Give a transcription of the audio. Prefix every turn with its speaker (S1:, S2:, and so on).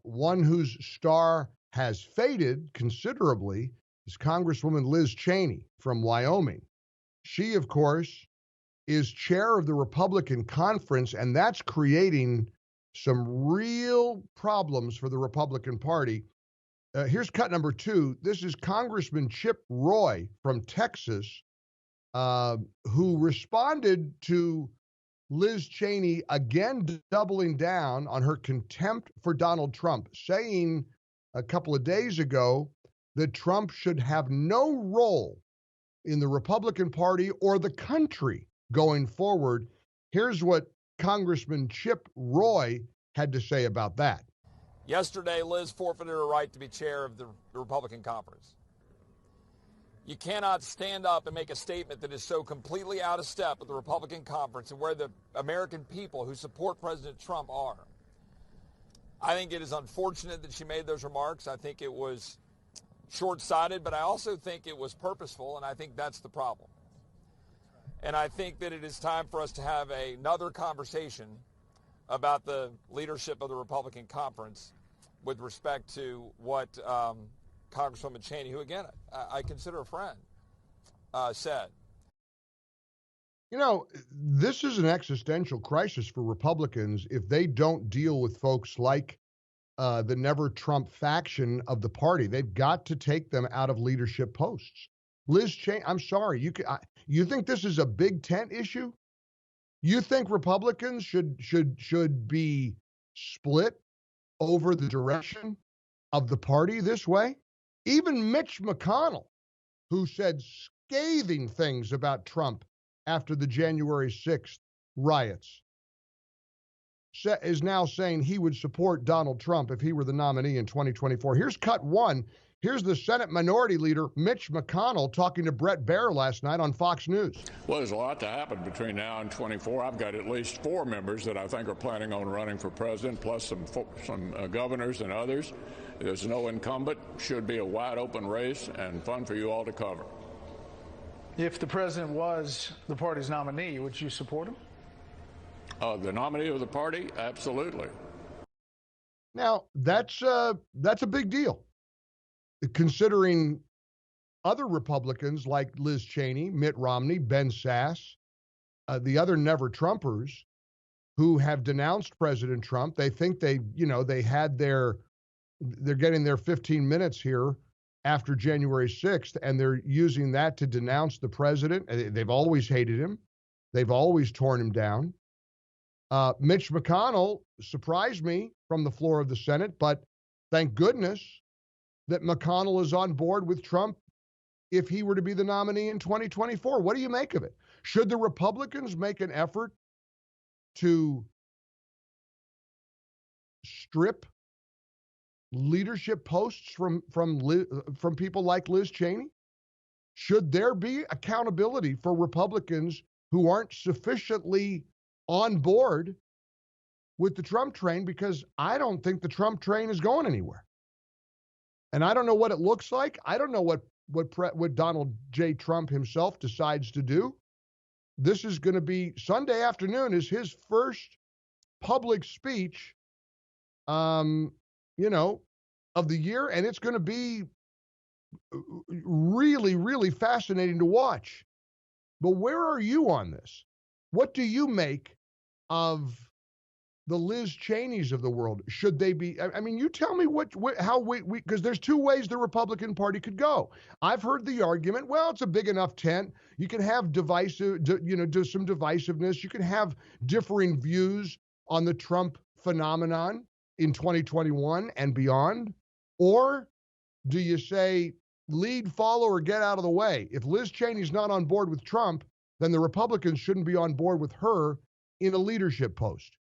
S1: One whose star has faded considerably is Congresswoman Liz Cheney from Wyoming. She, of course, is chair of the Republican conference, and that's creating some real problems for the Republican Party. Here's cut number 2. This is Congressman Chip Roy from Texas, who responded to Liz Cheney again doubling down on her contempt for Donald Trump, saying a couple of days ago that Trump should have no role in the Republican Party or the country going forward. Here's what Congressman Chip Roy had to say about that.
S2: Yesterday, Liz forfeited her right to be chair of the Republican conference. You cannot stand up and make a statement that is so completely out of step with the Republican conference and where the American people who support President Trump are. I think it is unfortunate that she made those remarks. I think it was short-sighted, but I also think it was purposeful, and I think that's the problem. And I think that it is time for us to have another conversation about the leadership of the Republican conference with respect to what Congresswoman Cheney, who, again, I consider a friend, said.
S1: You know, this is an existential crisis for Republicans if they don't deal with folks like the Never Trump faction of the party. They've got to take them out of leadership posts. Liz Cheney, I'm sorry, you think this is a big tent issue? You think Republicans should be split over the direction of the party this way? Even Mitch McConnell, who said scathing things about Trump after the January 6th riots, is now saying he would support Donald Trump if he were the nominee in 2024. Here's cut 1. Here's the Senate Minority Leader Mitch McConnell talking to Bret Baier last night on Fox News.
S3: Well, there's a lot to happen between now and 24. I've got at least 4 members that I think are planning on running for president, plus some governors and others. There's no incumbent. Should be a wide open race and fun for you all to cover.
S4: If the president was the party's nominee, would you support him?
S3: The nominee of the party? Absolutely.
S1: Now, that's a big deal, considering other Republicans like Liz Cheney, Mitt Romney, Ben Sass, the other Never Trumpers who have denounced President Trump. They think they're getting their 15 minutes here after January 6th, and they're using that to denounce the president. They've always hated him. They've always torn him down. Mitch McConnell surprised me from the floor of the Senate, but thank goodness that McConnell is on board with Trump if he were to be the nominee in 2024. What do you make of it? Should the Republicans make an effort to strip leadership posts from people like Liz Cheney? Should there be accountability for Republicans who aren't sufficiently on board with the Trump train? Because I don't think the Trump train is going anywhere. And I don't know what it looks like. I don't know what Donald J. Trump himself decides to do. This is going to be Sunday afternoon is his first public speech, of the year, and it's going to be really, really fascinating to watch. But where are you on this? What do you make of the Liz Cheneys of the world? Should they be? I mean, you tell me how because there's 2 ways the Republican Party could go. I've heard the argument, well, it's a big enough tent. You can have do some divisiveness. You can have differing views on the Trump phenomenon in 2021 and beyond. Or do you say lead, follow, or get out of the way? If Liz Cheney's not on board with Trump, then the Republicans shouldn't be on board with her in a leadership post.